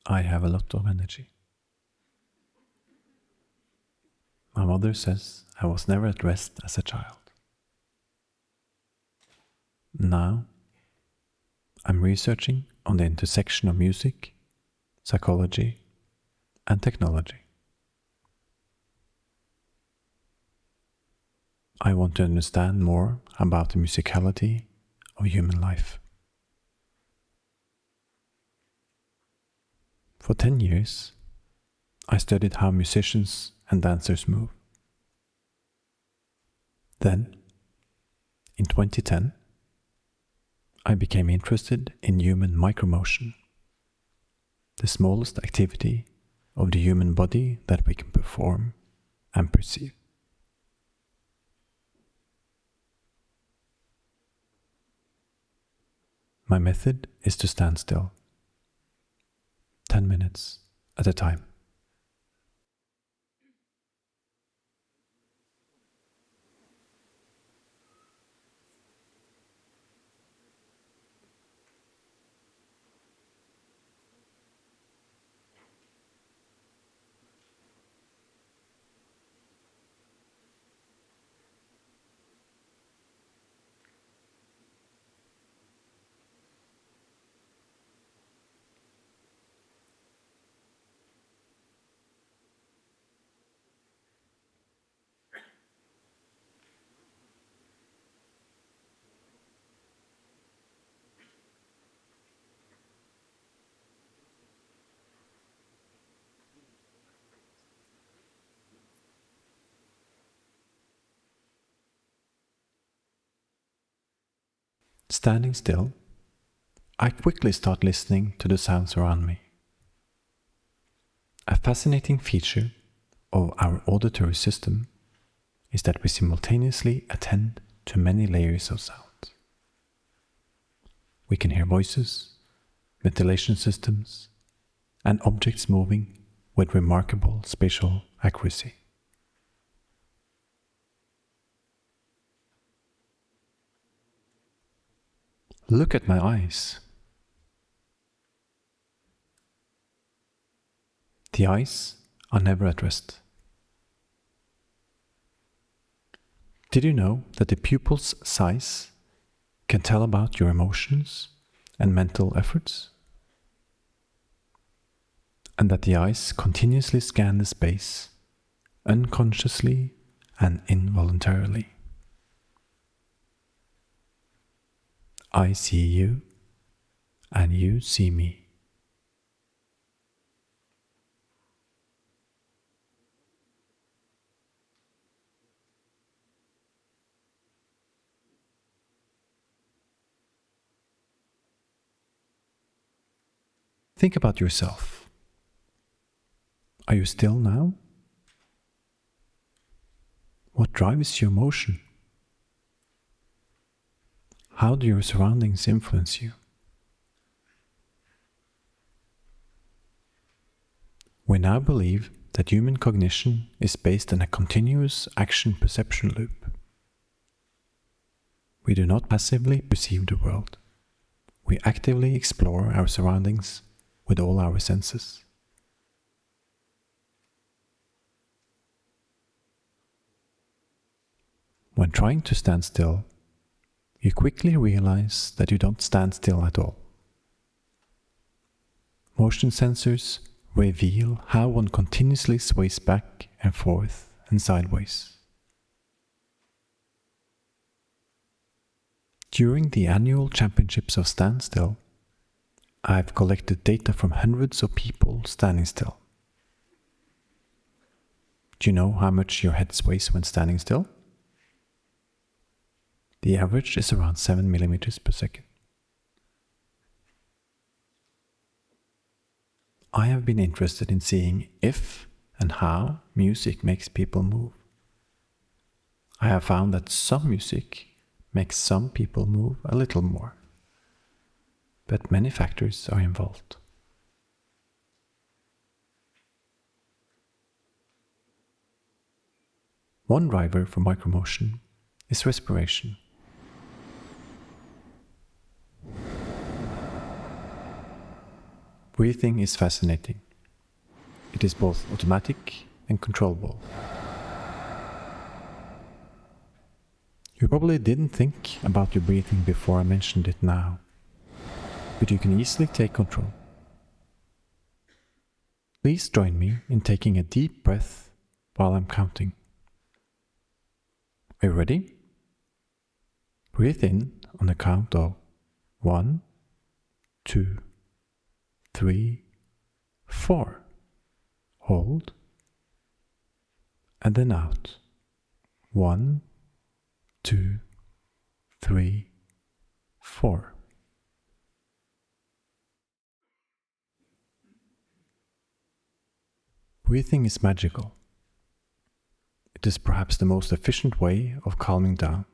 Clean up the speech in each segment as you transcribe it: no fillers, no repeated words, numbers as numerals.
I have a lot of energy. My mother says I was never at rest as a child. Now, I'm researching on the intersection of music, psychology, and technology. I want to understand more about the musicality of human life. For 10 years, I studied how musicians and dancers move. Then, in 2010, I became interested in human micromotion, the smallest activity of the human body that we can perform and perceive. My method is to stand still, 10 minutes at a time. Standing still, I quickly start listening to the sounds around me. A fascinating feature of our auditory system is that we simultaneously attend to many layers of sound. We can hear voices, ventilation systems, and objects moving with remarkable spatial accuracy. Look at my eyes. The eyes are never at rest. Did you know that the pupil's size can tell about your emotions and mental efforts? And that the eyes continuously scan the space, unconsciously and involuntarily. I see you, and you see me. Think about yourself. Are you still now? What drives your motion? How do your surroundings influence you? We now believe that human cognition is based on a continuous action-perception loop. We do not passively perceive the world. We actively explore our surroundings with all our senses. When trying to stand still, you quickly realize that you don't stand still at all. Motion sensors reveal how one continuously sways back and forth and sideways. During the annual championships of standstill, I have collected data from hundreds of people standing still. Do you know how much your head sways when standing still? The average is around 7 millimeters per second. I have been interested in seeing if and how music makes people move. I have found that some music makes some people move a little more, but many factors are involved. One driver for micromotion is respiration. Breathing is fascinating. It is both automatic and controllable. You probably didn't think about your breathing before I mentioned it now, but you can easily take control. Please join me in taking a deep breath while I'm counting. Are you ready? Breathe in on the count of 1, 2, 3, 4. Hold. And then out. 1, 2, 3, 4. Breathing is magical. It is perhaps the most efficient way of calming down,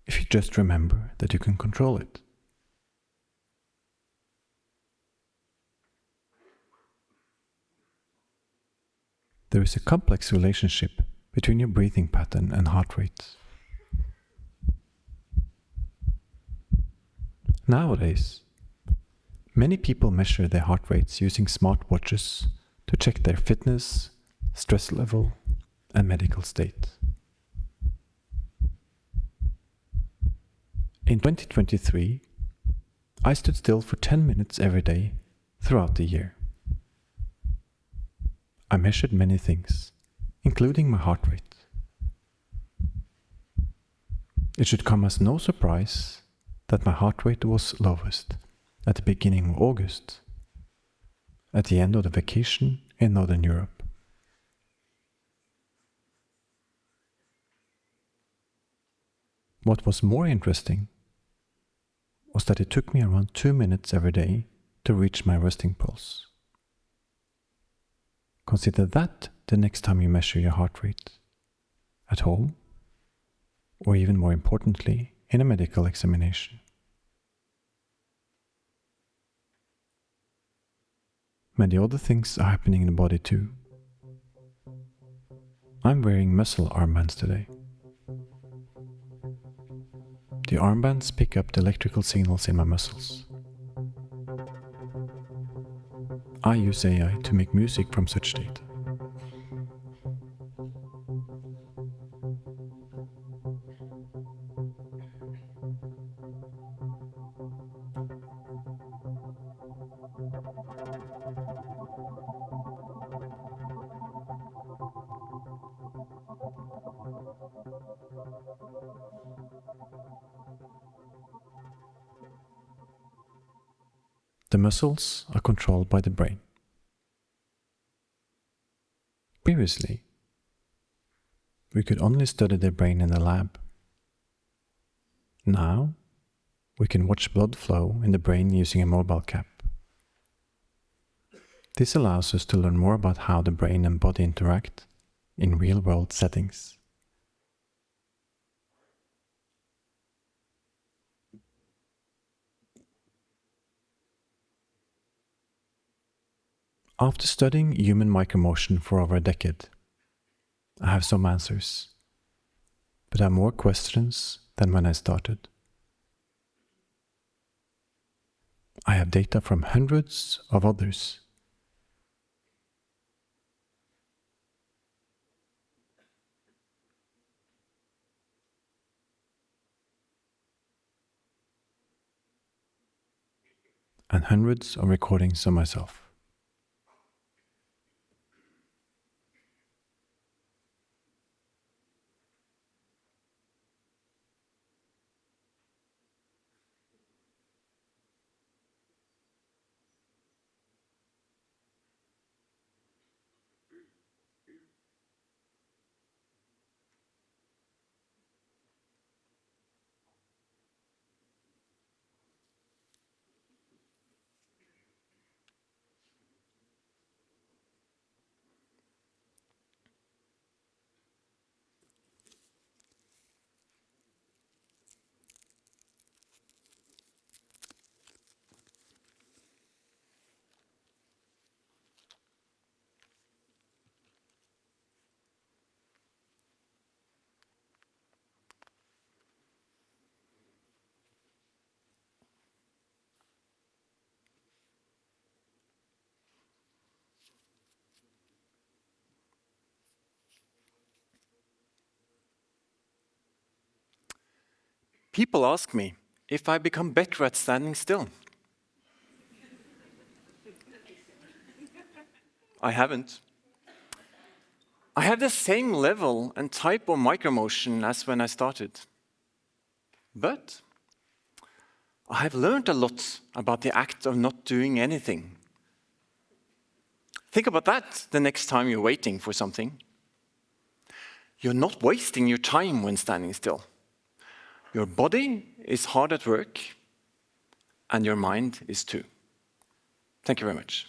if you just remember that you can control it. There is a complex relationship between your breathing pattern and heart rate. Nowadays, many people measure their heart rates using smartwatches to check their fitness, stress level, and medical state. In 2023, I stood still for 10 minutes every day throughout the year. I measured many things, including my heart rate. It should come as no surprise that my heart rate was lowest at the beginning of August, at the end of the vacation in Northern Europe. What was more interesting was that it took me around 2 minutes every day to reach my resting pulse. Consider that the next time you measure your heart rate, at home, or even more importantly, in a medical examination. Many other things are happening in the body too. I'm wearing muscle armbands today. The armbands pick up the electrical signals in my muscles. I use AI to make music from such data. The muscles are controlled by the brain. Previously, we could only study the brain in the lab. Now, we can watch blood flow in the brain using a mobile cap. This allows us to learn more about how the brain and body interact in real-world settings. After studying human micromotion for over a decade, I have some answers, but I have more questions than when I started. I have data from hundreds of others. And hundreds of recordings of myself. People ask me if I become better at standing still. I haven't. I have the same level and type of micromotion as when I started. But I have learned a lot about the act of not doing anything. Think about that the next time you're waiting for something. You're not wasting your time when standing still. Your body is hard at work, and your mind is too. Thank you very much.